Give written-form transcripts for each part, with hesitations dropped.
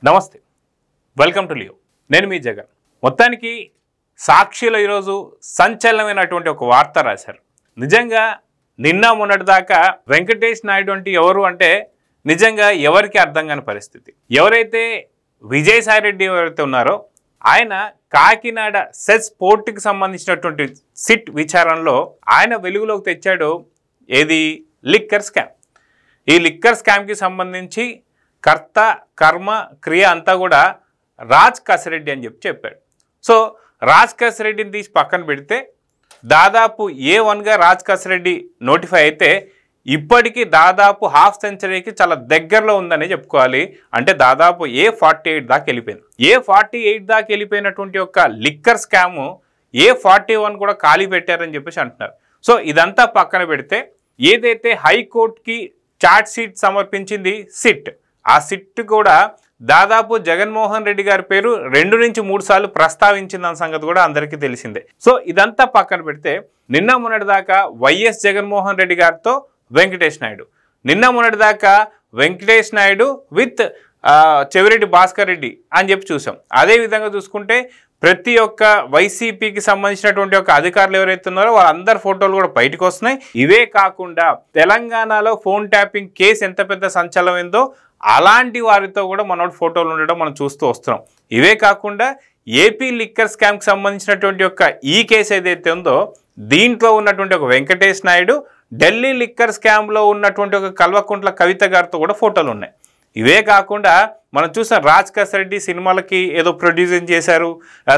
నమస్తే, welcome to Leo. నేను మీ జగన్. మొత్తానికి సాక్షిలో ఈరోజు సంచలనమైనటువంటి ఒక వార్త రాశారు. నిజంగా నిన్న మొన్నటి దాకా వెంకటేష్ నాయుడు అంటే ఎవరు అంటే నిజంగా ఎవరికి అర్థం కాని పరిస్థితి. ఎవరైతే విజయసాయిరెడ్డి ఎవరైతే ఉన్నారో ఆయన కాకినాడ సెస్ పోర్టుకి సంబంధించినటువంటి సిట్ విచారణలో ఆయన వెలుగులోకి తెచ్చాడు ఏది లిక్కర్ స్కామ్. ఈ లిక్కర్ స్కామ్కి సంబంధించి కర్త కర్మ క్రియ అంతా కూడా రాజ్ కసిరెడ్డి అని చెప్పాడు. సో రాజ్ కసిరెడ్డిని తీసి పక్కన పెడితే దాదాపు A1గా రాజ్ కసిరెడ్డి నోటిఫై అయితే ఇప్పటికీ దాదాపు హాఫ్ సెంచరీకి చాలా దగ్గరలో ఉందని చెప్పుకోవాలి. అంటే దాదాపు A48 దాకా వెళ్ళిపోయింది. A48 దాకా వెళ్ళిపోయినటువంటి ఒక లిక్కర్ స్కాము A41 కూడా ఖాళీ పెట్టారని చెప్పేసి అంటున్నారు. సో ఇదంతా పక్కన పెడితే ఏదైతే హైకోర్టుకి చార్జ్ షీట్ సమర్పించింది సిట్, ఆ సిట్ కూడా దాదాపు జగన్మోహన్ రెడ్డి గారి పేరు 2 నుంచి 3 సార్లు ప్రస్తావించిందన్న సంగతి కూడా అందరికీ తెలిసిందే. సో ఇదంతా పక్కన పెడితే నిన్న మొన్నటి దాకా వైఎస్ జగన్మోహన్ రెడ్డి గారితో వెంకటేష్ నాయుడు, నిన్న మొన్నటి దాకా వెంకటేష్ నాయుడు విత్ చెవిరెడ్డి భాస్కర్ రెడ్డి అని చెప్పి చూసాం. అదేవిధంగా చూసుకుంటే ప్రతి ఒక్క వైసీపీకి సంబంధించినటువంటి ఒక అధికారులు ఎవరైతే ఉన్నారో వాళ్ళందరి ఫోటోలు కూడా బయటకు వస్తున్నాయి. ఇవే కాకుండా తెలంగాణలో ఫోన్ ట్యాపింగ్ కేసు ఎంత పెద్ద సంచలనమైందో అలాంటి వారితో కూడా మనోటి ఫోటోలు ఉండడం మనం చూస్తూ వస్తున్నాం. ఇవే కాకుండా ఏపీ లిక్కర్ స్కామ్కి సంబంధించినటువంటి ఒక ఈ కేసు ఏదైతే ఉందో దీంట్లో ఉన్నటువంటి ఒక వెంకటేష్ నాయుడు, ఢిల్లీ లిక్కర్ స్కామ్లో ఉన్నటువంటి ఒక కల్వకుంట్ల కవిత గారితో కూడా ఫోటోలు ఉన్నాయి. ఇవే కాకుండా మనం చూసాం రాజ్ కసిరెడ్డి సినిమాలకి ఏదో ప్రొడ్యూసింగ్ చేశారు,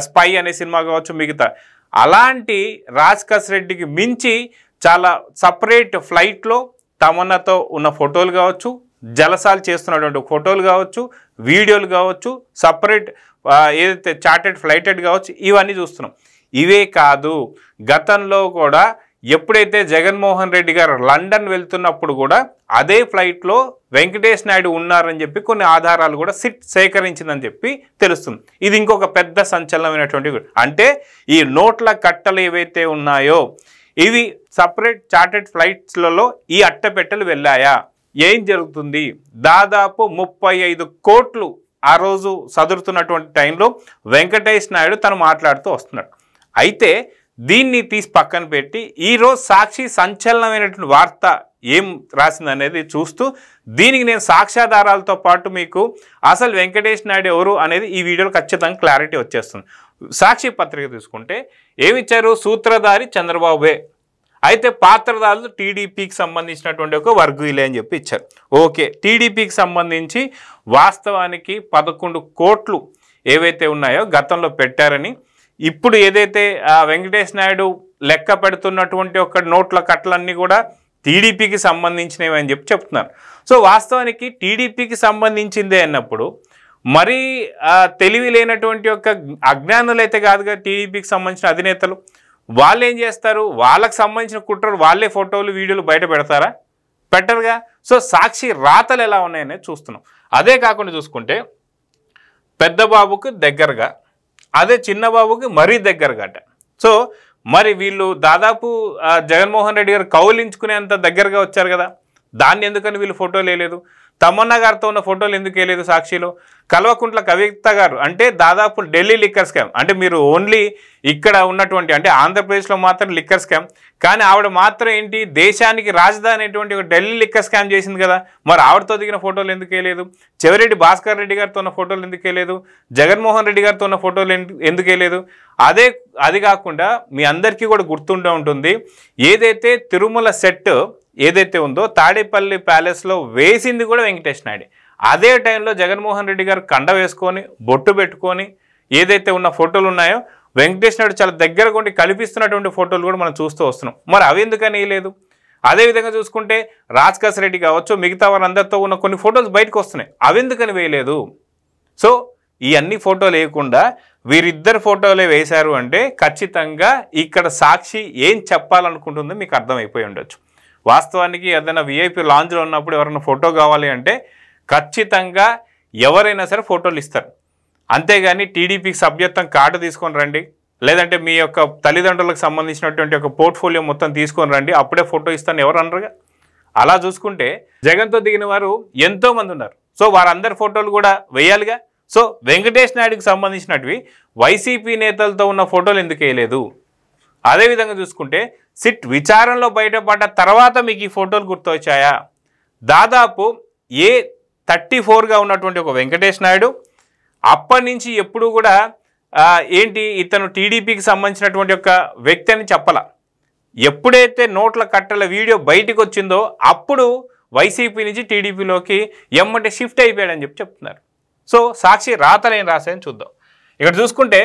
స్పై అనే సినిమా కావచ్చు, మిగతా అలాంటి రాజ్ కసిరెడ్డికి మించి చాలా సపరేట్ ఫ్లైట్లో తమన్నాతో ఉన్న ఫోటోలు కావచ్చు, జలసాలు చేస్తున్నటువంటి ఫోటోలు కావచ్చు, వీడియోలు కావచ్చు, సపరేట్ ఏదైతే చార్టెడ్ ఫ్లైటెడ్ కావచ్చు, ఇవన్నీ చూస్తున్నాం. ఇవే కాదు గతంలో కూడా ఎప్పుడైతే జగన్మోహన్ రెడ్డి గారు లండన్ వెళ్తున్నప్పుడు కూడా అదే ఫ్లైట్లో వెంకటేష్ నాయుడు ఉన్నారని చెప్పి కొన్ని ఆధారాలు కూడా సిట్ సేకరించిందని చెప్పి తెలుస్తుంది. ఇది ఇంకొక పెద్ద సంచలనమైనటువంటి, అంటే ఈ నోట్ల కట్టలు ఏవైతే ఉన్నాయో ఇవి సపరేట్ చార్టెడ్ ఫ్లైట్స్లలో ఈ అట్టపెట్టెలు వెళ్ళాయా, ఏం జరుగుతుంది, దాదాపు 35 కోట్లు ఆ రోజు సదురుతున్నటువంటి టైంలో వెంకటేష్ నాయుడు తను మాట్లాడుతూ వస్తున్నాడు. అయితే దీన్ని తీసి పక్కన పెట్టి ఈరోజు సాక్షి సంచలనమైనటువంటి వార్త ఏం రాసింది అనేది చూస్తూ దీనికి నేను సాక్ష్యాధారాలతో పాటు మీకు అసలు వెంకటేష్ నాయుడు ఎవరు అనేది ఈ వీడియోలో ఖచ్చితంగా క్లారిటీ వచ్చేస్తుంది. సాక్షి పత్రిక తీసుకుంటే ఏమిచ్చారు, సూత్రధారి చంద్రబాబే, అయితే పాత్రదారులు టీడీపీకి సంబంధించినటువంటి ఒక వర్గీయులే అని చెప్పి ఇచ్చారు. ఓకే, టీడీపీకి సంబంధించి వాస్తవానికి 11 కోట్లు ఏవైతే ఉన్నాయో గతంలో పెట్టారని, ఇప్పుడు ఏదైతే వెంకటేష్ నాయుడు లెక్క పెడుతున్నటువంటి ఒక నోట్ల కట్టలన్నీ కూడా టీడీపీకి సంబంధించినవి అని చెప్పి చెప్తున్నారు. సో వాస్తవానికి టీడీపీకి సంబంధించిందే అన్నప్పుడు మరీ తెలివి లేనటువంటి ఒక అజ్ఞానులు అయితే కాదుగా టీడీపీకి సంబంధించిన అధినేతలు. వాళ్ళు ఏం చేస్తారు, వాళ్ళకి సంబంధించిన కుట్రలు వాళ్ళే ఫోటోలు వీడియోలు బయట పెడతారా? పెట్టరుగా. సో సాక్షి రాతలు ఎలా ఉన్నాయనేది చూస్తున్నాం. అదే కాకుండా చూసుకుంటే పెద్ద బాబుకు దగ్గరగా, అదే చిన్న బాబుకి మరీ దగ్గరగా అట. సో మరి వీళ్ళు దాదాపు జగన్మోహన్ రెడ్డి గారు కౌలించుకునేంత దగ్గరగా వచ్చారు కదా, దాన్ని ఎందుకని వీళ్ళు ఫోటోలు వేయలేదు? తమన్నా గారితో ఉన్న ఫోటోలు ఎందుకు వేయలేదు సాక్షిలో? కల్వకుంట్ల కవిత గారు అంటే దాదాపు ఢిల్లీ లిక్కర్ స్కామ్, అంటే మీరు ఓన్లీ ఇక్కడ ఉన్నటువంటి అంటే ఆంధ్రప్రదేశ్లో మాత్రం లిక్కర్ స్కామ్, కానీ ఆవిడ మాత్రం ఏంటి దేశానికి రాజధాని అనేటువంటి ఒక ఢిల్లీ లిక్కర్ స్కామ్ చేసింది కదా, మరి ఆవిడతో దిగిన ఫోటోలు ఎందుకు వేయలేదు? చెవిరెడ్డి భాస్కర్ రెడ్డి గారితో ఉన్న ఫోటోలు ఎందుకు వేయలేదు? జగన్మోహన్ రెడ్డి గారితో ఉన్న ఫోటోలు ఎందుకు వేయలేదు? అది కాకుండా మీ అందరికీ కూడా గుర్తుండే ఉంటుంది, ఏదైతే తిరుమల సెట్ ఏదైతే ఉందో తాడేపల్లి ప్యాలెస్లో వేసింది కూడా వెంకటేష్ నాయుడు. అదే టైంలో జగన్మోహన్ రెడ్డి గారు కండ వేసుకొని బొట్టు పెట్టుకొని ఏదైతే ఉన్న ఫోటోలు ఉన్నాయో వెంకటేష్ నాయుడు చాలా దగ్గరగా ఉండి కల్పిస్తున్నటువంటి ఫోటోలు కూడా మనం చూస్తూ వస్తున్నాం. మరి అవి ఎందుకని వేయలేదు? అదేవిధంగా చూసుకుంటే రాజ్ కసిరెడ్డి కావచ్చు, మిగతా వారందరితో ఉన్న కొన్ని ఫోటోలు బయటకు వస్తున్నాయి, అవి ఎందుకని వేయలేదు? సో ఈ అన్ని ఫోటోలు వేయకుండా వీరిద్దరు ఫోటోలే వేశారు అంటే ఖచ్చితంగా ఇక్కడ సాక్షి ఏం చెప్పాలనుకుంటుందో మీకు అర్థమైపోయి ఉండొచ్చు. వాస్తవానికి ఏదైనా విఐపీ లాంజ్లో ఉన్నప్పుడు ఎవరైనా ఫోటో కావాలి అంటే ఖచ్చితంగా ఎవరైనా సరే ఫోటోలు ఇస్తారు, అంతేగాని టీడీపీకి సభ్యత్వం కార్డు తీసుకొని రండి, లేదంటే మీ యొక్క తల్లిదండ్రులకు సంబంధించినటువంటి ఒక పోర్ట్ఫోలియో మొత్తం తీసుకొని రండి అప్పుడే ఫోటో ఇస్తాను ఎవరు అనరుగా. అలా చూసుకుంటే జగన్తో దిగిన వారు ఎంతోమంది ఉన్నారు. సో వారందరి ఫోటోలు కూడా వేయాలిగా. సో వెంకటేష్ నాయుడుకి సంబంధించినవి వైసీపీ నేతలతో ఉన్న ఫోటోలు ఎందుకు వేయలేదు? అదేవిధంగా చూసుకుంటే సిట్ విచారణలో బయటపడ్డ తర్వాత మీకు ఈ ఫోటోలు గుర్తొచ్చాయా? దాదాపు A34గా ఉన్నటువంటి ఒక వెంకటేష్ నాయుడు అప్పటి నుంచి ఎప్పుడు కూడా ఏంటి ఇతను టీడీపీకి సంబంధించినటువంటి ఒక వ్యక్తి అని చెప్పాల. ఎప్పుడైతే నోట్ల కట్టల వీడియో బయటకు వచ్చిందో అప్పుడు వైసీపీ నుంచి టీడీపీలోకి ఎమ్మటే షిఫ్ట్ అయిపోయాడని చెప్తున్నారు. సో సాక్షి రాతలు ఏం రాశాయని చూద్దాం. ఇక్కడ చూసుకుంటే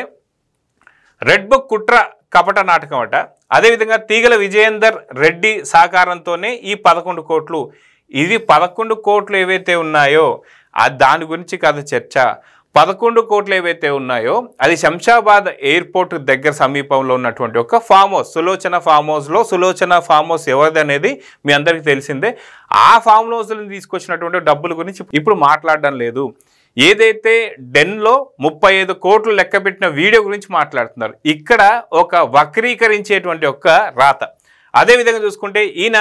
రెడ్ బుక్ కుట్ర కపట నాటకం అట. అదేవిధంగా తీగల విజయేందర్ రెడ్డి సహకారంతోనే ఈ 11 కోట్లు, ఇది 11 కోట్లు ఏవైతే ఉన్నాయో దాని గురించి కాదు చర్చ. 11 కోట్లు ఏవైతే ఉన్నాయో అది శంషాబాద్ ఎయిర్పోర్ట్ దగ్గర సమీపంలో ఉన్నటువంటి ఒక ఫామ్ హౌస్, సులోచన ఫామ్ హౌస్లో. సులోచన ఫామ్ హౌస్ ఎవరిది అనేది మీ అందరికీ తెలిసిందే. ఆ ఫామ్ హౌస్ని తీసుకొచ్చినటువంటి డబ్బుల గురించి ఇప్పుడు మాట్లాడడం లేదు. ఏదైతే డెన్లో 35 కోట్లు లెక్కబెట్టిన వీడియో గురించి మాట్లాడుతున్నారు. ఇక్కడ ఒక వక్రీకరించేటువంటి ఒక రాత. అదేవిధంగా చూసుకుంటే ఈయన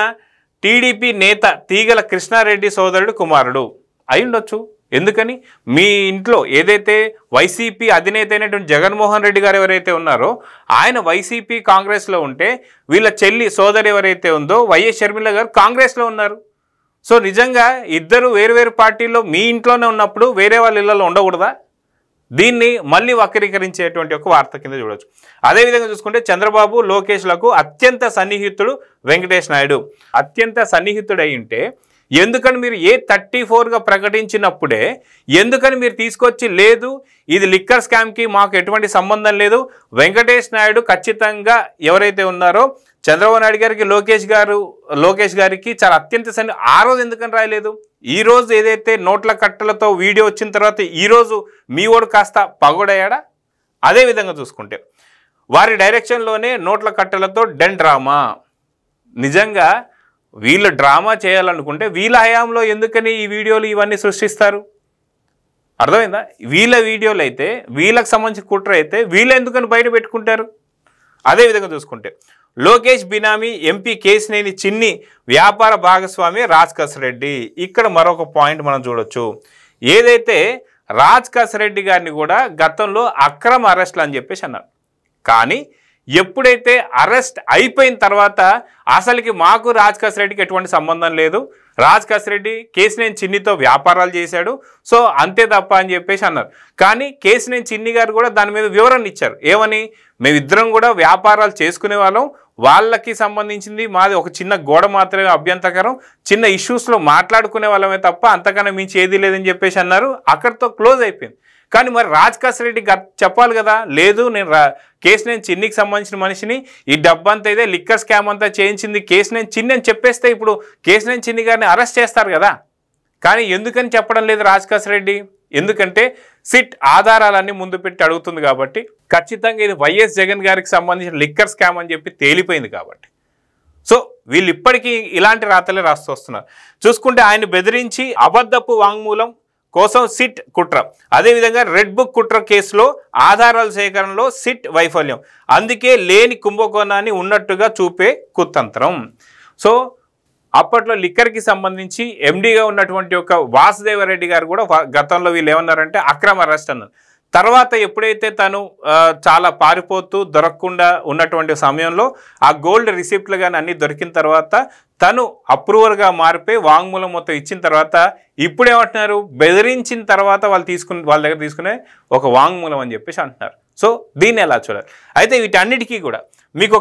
టీడీపీ నేత తీగల కృష్ణారెడ్డి సోదరుడు కుమారుడు అయి ఉండొచ్చు. ఎందుకని మీ ఇంట్లో ఏదైతే వైసీపీ అధినేత అయినటువంటి జగన్మోహన్ రెడ్డి గారు ఎవరైతే ఉన్నారో ఆయన వైసీపీ కాంగ్రెస్లో ఉంటే వీళ్ళ చెల్లి సోదరు ఎవరైతే ఉందో వైఎస్ షర్మిల గారు కాంగ్రెస్లో ఉన్నారు. సో నిజంగా ఇద్దరు వేరు పార్టీల్లో మీ ఇంట్లోనే ఉన్నప్పుడు వేరే వాళ్ళ ఇళ్లలో ఉండకూడదా? దీన్ని మళ్ళీ వక్రీకరించేటువంటి ఒక వార్త కింద చూడవచ్చు. అదేవిధంగా చూసుకుంటే చంద్రబాబు లోకేష్లకు అత్యంత సన్నిహితుడు వెంకటేష్ నాయుడు. అత్యంత సన్నిహితుడు అయి ఉంటే ఎందుకని మీరు A34గా ప్రకటించినప్పుడే ఎందుకని మీరు తీసుకొచ్చి లేదు ఇది లిక్కర్ స్కామ్కి మాకు ఎటువంటి సంబంధం లేదు, వెంకటేష్ నాయుడు ఖచ్చితంగా ఎవరైతే ఉన్నారో చంద్రబాబు నాయుడు గారికి లోకేష్ గారికి చాలా అత్యంత ఆ రోజు ఎందుకని రాయలేదు? ఈరోజు ఏదైతే నోట్ల కట్టలతో వీడియో వచ్చిన తర్వాత ఈరోజు మీ ఓడు కాస్త పగొడయ్యాడా? అదేవిధంగా చూసుకుంటే వారి డైరెక్షన్లోనే నోట్ల కట్టలతో డెన్ డ్రామా. నిజంగా వీళ్ళు డ్రామా చేయాలనుకుంటే వీళ్ళ హయాంలో ఎందుకని ఈ వీడియోలు ఇవన్నీ సృష్టిస్తారు? అర్థమైందా? వీళ్ళ వీడియోలు అయితే వీళ్ళకి సంబంధించిన కుట్ర అయితే వీళ్ళు ఎందుకని బయట పెట్టుకుంటారు? అదేవిధంగా చూసుకుంటే లోకేష్ బినామీ ఎంపీ కేసినేని చిన్ని వ్యాపార భాగస్వామి రాజ్ రెడ్డి. ఇక్కడ మరొక పాయింట్ మనం చూడొచ్చు. ఏదైతే రాజ్ రెడ్డి గారిని కూడా గతంలో అక్రమ అరెస్టులు అని చెప్పేసి అన్నారు. కానీ ఎప్పుడైతే అరెస్ట్ అయిపోయిన తర్వాత అసలుకి మాకు రాజ్ రెడ్డికి ఎటువంటి సంబంధం లేదు, రాజ్ రెడ్డి కేసినేని చిన్నితో వ్యాపారాలు చేశాడు, సో అంతే తప్ప అని చెప్పేసి అన్నారు. కానీ కేసినేని చిన్ని గారు కూడా దాని మీద వివరణ ఇచ్చారు. ఏమని? మేమిద్దరం కూడా వ్యాపారాలు చేసుకునే వాళ్ళం, వాళ్ళకి సంబంధించింది మాది ఒక చిన్న గోడ మాత్రమే అభ్యంతకరం, చిన్న ఇష్యూస్లో మాట్లాడుకునే వాళ్ళమే తప్ప అంతకన్నా మించి ఏదీ లేదని చెప్పేసి అన్నారు. అక్కడితో క్లోజ్ అయిపోయింది. కానీ మరి రాజ్ రెడ్డి చెప్పాలి కదా, లేదు నేను కేసినేని చిన్నికి సంబంధించిన మనిషిని, ఈ డబ్బంతా ఇదే లిక్కర్ స్కామ్ అంతా చేయించింది కేసినేని చిన్ని అని చెప్పేస్తే ఇప్పుడు కేసినేని చిన్ని గారిని అరెస్ట్ చేస్తారు కదా. కానీ ఎందుకని చెప్పడం లేదు రాజ్ రెడ్డి? ఎందుకంటే సిట్ ఆధారాలన్నీ ముందు పెట్టి అడుగుతుంది కాబట్టి, ఖచ్చితంగా ఇది వైఎస్ జగన్ గారికి సంబంధించిన లిక్కర్ స్కామ్ అని చెప్పి తేలిపోయింది కాబట్టి. సో వీళ్ళు ఇప్పటికీ ఇలాంటి రాతలే రాస్తూ వస్తున్నారు. చూసుకుంటే ఆయన బెదిరించి అబద్ధపు వాంగ్మూలం కోసం సిట్ కుట్ర, అదేవిధంగా రెడ్ బుక్ కుట్ర కేసులో ఆధారాల సేకరణలో సిట్ వైఫల్యం, అందుకే లేని కుంభకోణాన్ని ఉన్నట్టుగా చూపే కుతంత్రం. సో అప్పట్లో లిక్కర్కి సంబంధించి ఎండీగా ఉన్నటువంటి ఒక వాసుదేవరెడ్డి గారు కూడా గతంలో వీళ్ళు ఏమన్నారంటే అక్రమ అరెస్ట్ అన్నారు. తర్వాత ఎప్పుడైతే తను చాలా పారిపోతూ దొరకకుండా ఉన్నటువంటి సమయంలో ఆ గోల్డ్ రిసిప్ట్లు కానీ అన్నీ దొరికిన తర్వాత తను అప్రూవర్గా మారిపోయి వాంగ్మూలం మొత్తం ఇచ్చిన తర్వాత ఇప్పుడేమంటున్నారు? బెదిరించిన తర్వాత వాళ్ళ దగ్గర తీసుకునే ఒక వాంగ్మూలం అని చెప్పేసి అంటున్నారు. సో దీన్ని ఎలా చూడాలి? అయితే వీటన్నిటికీ కూడా మీకు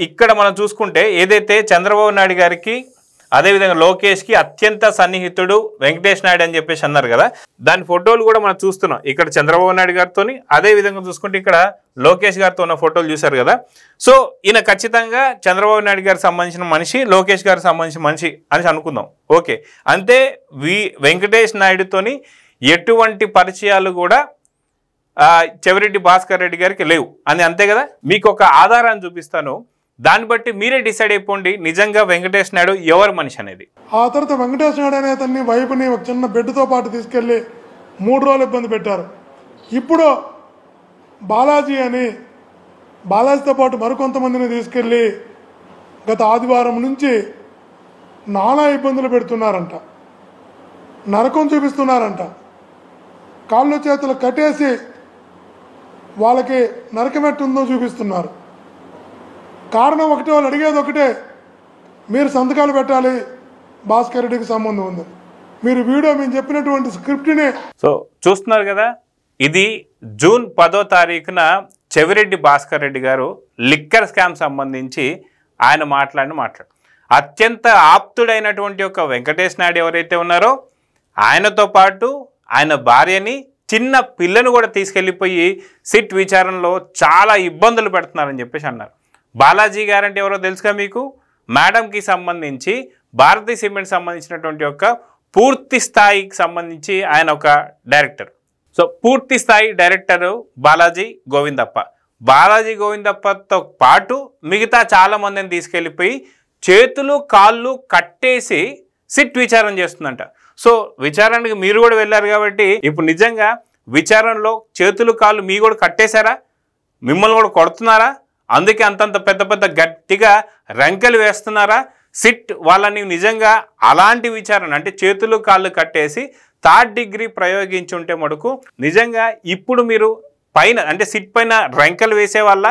ఇక్కడ మనం చూసుకుంటే ఏదైతే చంద్రబాబు నాయుడు గారికి అదేవిధంగా లోకేష్కి అత్యంత సన్నిహితుడు వెంకటేష్ నాయుడు అని చెప్పేసి అన్నారు కదా, దాని ఫోటోలు కూడా మనం చూస్తున్నాం. ఇక్కడ చంద్రబాబు నాయుడు గారితో అదేవిధంగా చూసుకుంటే ఇక్కడ లోకేష్ గారితో ఉన్న ఫోటోలు చూశారు కదా. సో ఈయన ఖచ్చితంగా చంద్రబాబు నాయుడు గారికి సంబంధించిన మనిషి, లోకేష్ గారికి సంబంధించిన మనిషి అని అనుకుందాం. ఓకే, అంతే. వెంకటేష్ నాయుడుతోని ఎటువంటి పరిచయాలు కూడా చెవిరెడ్డి భాస్కర్ రెడ్డి గారికి లేవు అని, అంతే కదా. మీకు ఒక ఆధారాన్ని చూపిస్తాను, దాన్ని బట్టి మీరే డిసైడ్ అయిపోండి నిజంగా వెంకటేష్ నాయుడు ఎవరు మనిషి అనేది. ఆ తర్వాత వెంకటేష్ నాయుడు అనే అతన్ని వైపుని ఒక చిన్న బెడ్తో పాటు తీసుకెళ్ళి 3 రోజులు ఇబ్బంది పెట్టారు. ఇప్పుడు బాలాజీతో పాటు మరికొంతమందిని తీసుకెళ్ళి గత ఆదివారం నుంచి నానా ఇబ్బందులు పెడుతున్నారంట, నరకం చూపిస్తున్నారంట. కాళ్ళు చేతులు కట్టేసి వాళ్ళకి నరకమెట్టుందో చూపిస్తున్నారు. కారణం ఒకటే, వాళ్ళు అడిగేది ఒకటే, మీరు సంతకాలు పెట్టాలి, భాస్కర్ రెడ్డికి సంబంధం ఉంది. మీరు వీడియో మేము చెప్పినటువంటి స్క్రిప్ట్ని సో చూస్తున్నారు కదా, ఇది జూన్ 10వ తారీఖున చెవిరెడ్డి భాస్కర్ రెడ్డి గారు లిక్కర్ స్కామ్ సంబంధించి ఆయన మాట్లాడు అత్యంత ఆప్తుడైనటువంటి ఒక వెంకటేష్ నాయుడు ఎవరైతే ఉన్నారో ఆయనతో పాటు ఆయన భార్యని చిన్న పిల్లను కూడా తీసుకెళ్ళిపోయి సిట్ విచారణలో చాలా ఇబ్బందులు పెడుతున్నారని చెప్పేసి అన్నారు. బాలాజీ గారంటే ఎవరో తెలుసుగా మీకు? మేడంకి సంబంధించి భారతీ సిమెంట్ సంబంధించినటువంటి ఒక పూర్తి స్థాయికి సంబంధించి ఆయన ఒక డైరెక్టర్. సో పూర్తి స్థాయి డైరెక్టరు బాలాజీ గోవిందప్ప. బాలాజీ గోవిందప్పతో పాటు మిగతా చాలామందిని తీసుకెళ్ళిపోయి చేతులు కాళ్ళు కట్టేసి సిట్ విచారణ చేస్తుందంట. సో విచారణకి మీరు కూడా వెళ్ళారు కాబట్టి ఇప్పుడు నిజంగా విచారణలో చేతులు కాళ్ళు మీ కూడా కట్టేశారా? మిమ్మల్ని కూడా కొడుతున్నారా? అందుకే అంతంత పెద్ద పెద్ద గట్టిగా రంకెలు వేస్తున్నారా? సిట్ వాళ్ళని నిజంగా అలాంటి విచారణ అంటే చేతులు కాళ్ళు కట్టేసి 3rd డిగ్రీ ప్రయోగించుంటే మటుకు నిజంగా ఇప్పుడు మీరు పైన అంటే సిట్ పైన రంకెలు వేసే వాళ్ళ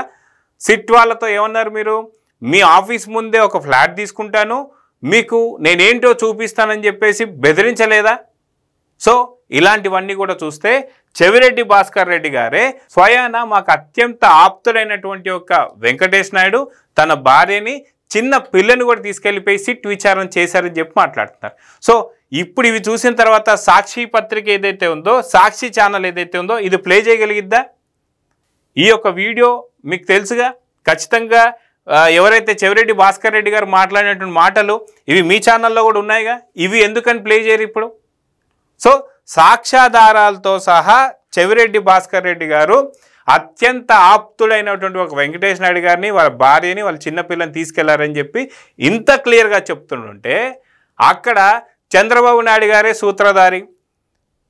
సిట్ వాళ్ళతో ఏమన్నారు మీరు? మీ ఆఫీస్ ముందే ఒక ఫ్లాట్ తీసుకుంటాను, మీకు నేనేంటో చూపిస్తానని చెప్పేసి బెదిరించలేదా? సో ఇలాంటివన్నీ కూడా చూస్తే చెవిరెడ్డి భాస్కర్ రెడ్డి గారే స్వయాన మాకు అత్యంత ఆప్తుడైనటువంటి ఒక వెంకటేష్ నాయుడు తన భార్యని చిన్న పిల్లని కూడా తీసుకెళ్ళిపోయి సిట్ విచారణ చేశారని చెప్పి మాట్లాడుతున్నారు. సో ఇప్పుడు ఇవి చూసిన తర్వాత సాక్షి పత్రిక ఏదైతే ఉందో, సాక్షి ఛానల్ ఏదైతే ఉందో ఇది ప్లే చేయగలిగిద్దా? ఈ యొక్క వీడియో మీకు తెలుసుగా, ఖచ్చితంగా ఎవరైతే చెవిరెడ్డి భాస్కర్ రెడ్డి గారు మాట్లాడినటువంటి మాటలు ఇవి మీ ఛానల్లో కూడా ఉన్నాయిగా, ఇవి ఎందుకని ప్లే చేయరు ఇప్పుడు? సో సాక్ష్యాధారాలతో సహా చెవిరెడ్డి భాస్కర్ రెడ్డి గారు అత్యంత ఆప్తుడైనటువంటి ఒక వెంకటేష్ నాయుడు గారిని, వాళ్ళ భార్యని, వాళ్ళ చిన్నపిల్లని తీసుకెళ్లారని చెప్పి ఇంత క్లియర్గా చెప్తుంటే అక్కడ చంద్రబాబు నాయుడు గారే సూత్రధారి,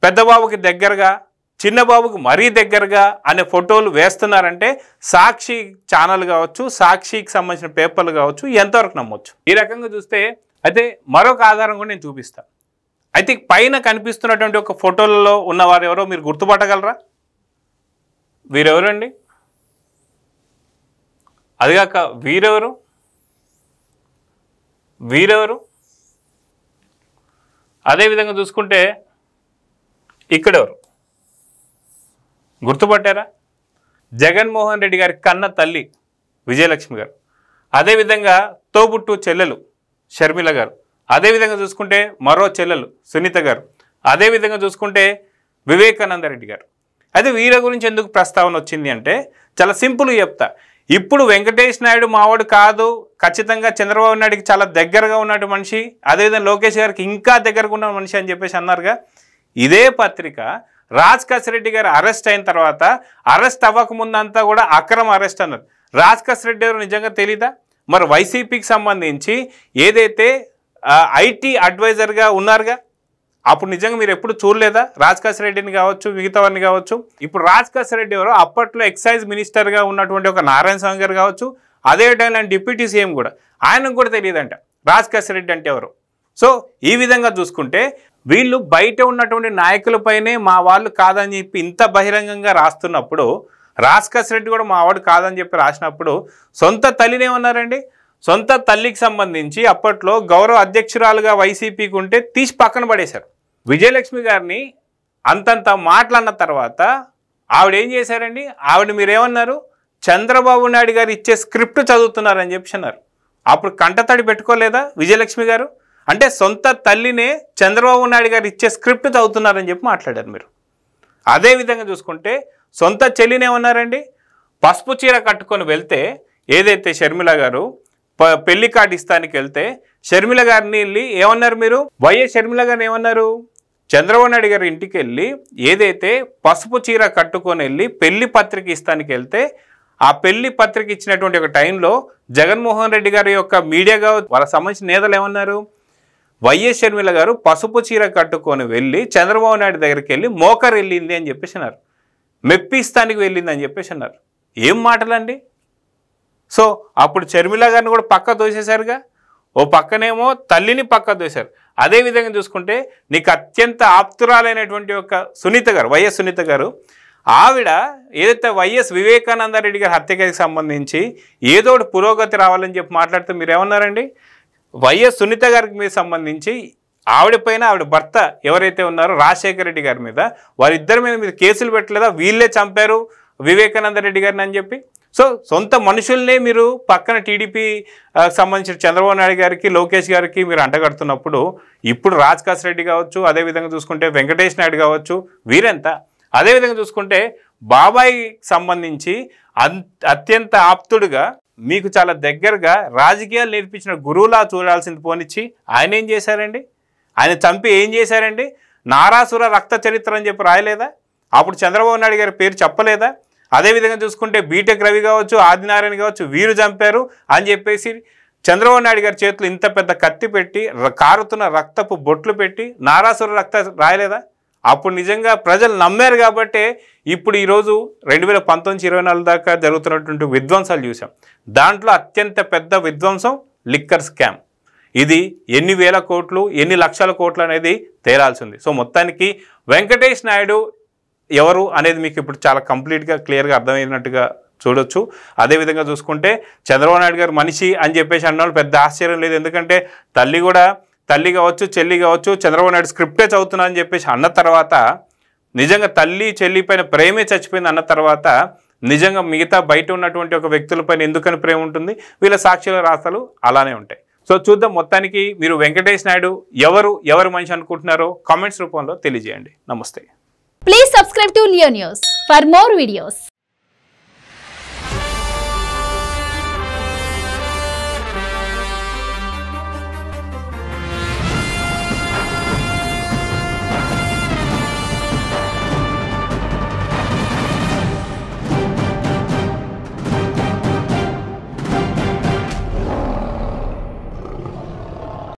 పెద్దబాబుకి దగ్గరగా, చిన్నబాబుకి మరీ దగ్గరగా అనే ఫోటోలు వేస్తున్నారంటే సాక్షి ఛానల్ కావచ్చు, సాక్షికి సంబంధించిన పేపర్లు కావచ్చు, ఎంతవరకు నమ్మొచ్చు? ఈ రకంగా చూస్తే అయితే మరొక ఆధారం కూడా నేను చూపిస్తాను. అయితే పైన కనిపిస్తున్నటువంటి ఒక ఫోటోలలో ఉన్నవారు ఎవరో మీరు గుర్తుపట్టగలరా? వీరెవరండి? అదిగాక వీరెవరు? అదేవిధంగా చూసుకుంటే ఇక్కడెవరు గుర్తుపట్టారా? జగన్మోహన్ రెడ్డి గారి కన్న తల్లి విజయలక్ష్మి గారు, అదేవిధంగా తోబుట్టు చెల్లెలు షర్మిల గారు, అదేవిధంగా చూసుకుంటే మరో చెల్లెలు సునీత గారు, అదేవిధంగా చూసుకుంటే వివేకానంద రెడ్డి గారు. అయితే వీళ్ళ గురించి ఎందుకు ప్రస్తావన వచ్చింది అంటే చాలా సింపుల్గా చెప్తా. ఇప్పుడు వెంకటేష్ నాయుడు మావాడు కాదు, ఖచ్చితంగా చంద్రబాబు నాయుడికి చాలా దగ్గరగా ఉన్నట్టు మనిషి, అదేవిధంగా లోకేష్ గారికి ఇంకా దగ్గరగా ఉన్న మనిషి అని చెప్పేసి అన్నారుగా. ఇదే పత్రిక రాజ్ రెడ్డి గారు అరెస్ట్ అయిన తర్వాత అరెస్ట్ అవ్వకముందంతా కూడా అక్రమ అరెస్ట్ అన్నారు. రాజ్ రెడ్డి గారు నిజంగా తెలీదా? మరి వైసీపీకి సంబంధించి ఏదైతే ఐటీ అడ్వైజర్గా ఉన్నారుగా, అప్పుడు నిజంగా మీరు ఎప్పుడు చూడలేదా రాజ్ రెడ్డిని కావచ్చు, మిగతా వారిని కావచ్చు? ఇప్పుడు రాజ్ రెడ్డి ఎవరో అప్పట్లో ఎక్సైజ్ మినిస్టర్గా ఉన్నటువంటి ఒక నారాయణ స్వామి గారు కావచ్చు, అదే టైంలో డిప్యూటీ సీఎం కూడా, ఆయనకు కూడా తెలియదంట రాజ్ రెడ్డి అంటే ఎవరు. సో ఈ విధంగా చూసుకుంటే వీళ్ళు బయట ఉన్నటువంటి నాయకులపైనే మా వాళ్ళు కాదని చెప్పి ఇంత బహిరంగంగా రాస్తున్నప్పుడు, రాజ్ రెడ్డి కూడా మా వాడు కాదని చెప్పి రాసినప్పుడు సొంత తల్లినే ఉన్నారండి. సొంత తల్లికి సంబంధించి అప్పట్లో గౌరవ అధ్యక్షురాలుగా వైసీపీకి ఉంటే తీసి పక్కన పడేశారు. విజయలక్ష్మి గారిని అంతంత మాటలన్న తర్వాత ఆవిడ ఏం చేశారండి? ఆవిడ మీరేమన్నారు? చంద్రబాబు నాయుడు గారు ఇచ్చే స్క్రిప్ట్ చదువుతున్నారని చెప్పి అన్నారు. అప్పుడు కంటతడి పెట్టుకోలేదా విజయలక్ష్మి గారు? అంటే సొంత తల్లినే చంద్రబాబు నాయుడు గారు ఇచ్చే స్క్రిప్ట్ చదువుతున్నారని చెప్పి మాట్లాడారు మీరు. అదేవిధంగా చూసుకుంటే సొంత చెల్లినేమన్నారండి? పసుపు చీర కట్టుకొని వెళ్తే ఏదైతే షర్మిల గారు పెళ్లి కార్డు ఇస్తానికి వెళ్తే షర్మిల గారిని వెళ్ళి ఏమన్నారు మీరు? వైఎస్ షర్మిల గారిని ఏమన్నారు? చంద్రబాబు నాయుడు గారి ఇంటికి వెళ్ళి ఏదైతే పసుపు చీర కట్టుకొని వెళ్ళి పెళ్లి పత్రిక ఇస్తానికి వెళ్తే ఆ పెళ్లి పత్రిక ఇచ్చినటువంటి ఒక టైంలో జగన్మోహన్ రెడ్డి గారి యొక్క మీడియాగా వాళ్ళకి సంబంధించిన నేతలు ఏమన్నారు? వైఎస్ షర్మిల గారు పసుపు చీర కట్టుకొని వెళ్ళి చంద్రబాబు నాయుడు దగ్గరికి వెళ్ళి మోకర్ వెళ్ళింది అని చెప్పేసి అన్నారు, మెప్పిస్తానికి వెళ్ళింది అని చెప్పేసి అన్నారు. ఏం మాటలండి? సో అప్పుడు షర్మిల గారిని కూడా పక్క దోసేశారుగా. ఓ పక్కనేమో తల్లిని పక్క దోశారు, అదేవిధంగా చూసుకుంటే నీకు అత్యంత ఆప్తురాలైనటువంటి ఒక సునీత గారు, వైఎస్ సునీత గారు, ఆవిడ ఏదైతే వైఎస్ వివేకానంద రెడ్డి గారి హత్యకి సంబంధించి ఏదో ఒకటి పురోగతి రావాలని చెప్పి మాట్లాడితే మీరు ఏమన్నారండి? వైఎస్ సునీత గారికి మీద సంబంధించి ఆవిడ పైన ఆవిడ భర్త ఎవరైతే ఉన్నారో రాజశేఖర రెడ్డి గారి మీద, వారిద్దరి మీద మీరు కేసులు పెట్టలేదా? వీళ్ళే చంపారు వివేకానంద రెడ్డి గారిని అని చెప్పి. సో సొంత మనుషుల్నే మీరు పక్కన టీడీపీ సంబంధించిన చంద్రబాబు నాయుడు గారికి, లోకేష్ గారికి మీరు అంటగడుతున్నప్పుడు ఇప్పుడు రాజకాశ్ రెడ్డి కావచ్చు, అదేవిధంగా చూసుకుంటే వెంకటేష్ నాయుడు కావచ్చు, వీరెంత? అదేవిధంగా చూసుకుంటే బాబాయ్ సంబంధించి అత్యంత ఆప్తుడుగా మీకు చాలా దగ్గరగా రాజకీయాలు నేర్పించిన గురువులా చూడాల్సింది పోనిచ్చి ఆయన ఏం చేశారండి? ఆయన చంపి ఏం చేశారండి? నారాసుర రక్త చరిత్ర అని చెప్పి రాయలేదా? అప్పుడు చంద్రబాబు నాయుడు గారి పేరు చెప్పలేదా? అదేవిధంగా చూసుకుంటే బీటెక్ రవి కావచ్చు, ఆదినారాయణ కావచ్చు, వీరు చంపారు అని చెప్పేసి చంద్రబాబు నాయుడు గారి చేతులు ఇంత పెద్ద కత్తి పెట్టి కారుతున్న రక్తపు బొట్లు పెట్టి నారాసుర రక్త రాయలేదా? అప్పుడు నిజంగా ప్రజలు నమ్మారు కాబట్టే ఇప్పుడు ఈరోజు 2019-24 దాకా జరుగుతున్నటువంటి విధ్వంసాలు చూసాం. దాంట్లో అత్యంత పెద్ద విధ్వంసం లిక్కర్ స్కామ్. ఇది ఎన్ని వేల కోట్లు, ఎన్ని లక్షల కోట్లు అనేది తేలాల్సింది. సో మొత్తానికి వెంకటేష్ నాయుడు ఎవరు అనేది మీకు ఇప్పుడు చాలా కంప్లీట్గా క్లియర్గా అర్థమైనట్టుగా చూడొచ్చు. అదేవిధంగా చూసుకుంటే చంద్రబాబు నాయుడు గారు మనిషి అని చెప్పేసి అన్న పెద్ద ఆశ్చర్యం లేదు. ఎందుకంటే తల్లి కావచ్చు, చెల్లి కావచ్చు, చంద్రబాబు నాయుడు స్క్రిప్టే చదువుతున్నా అని చెప్పేసి అన్న తర్వాత నిజంగా తల్లి చెల్లి పైన ప్రేమే చచ్చిపోయింది అన్న తర్వాత నిజంగా మిగతా బయట ఉన్నటువంటి ఒక వ్యక్తులపైన ఎందుకని ప్రేమ ఉంటుంది? వీళ్ళ సాక్షుల రాతలు అలానే ఉంటాయి. సో చూద్దాం. మొత్తానికి మీరు వెంకటేష్ నాయుడు ఎవరు మనిషి అనుకుంటున్నారో కామెంట్స్ రూపంలో తెలియజేయండి. నమస్తే. Please subscribe to Leo News for more videos.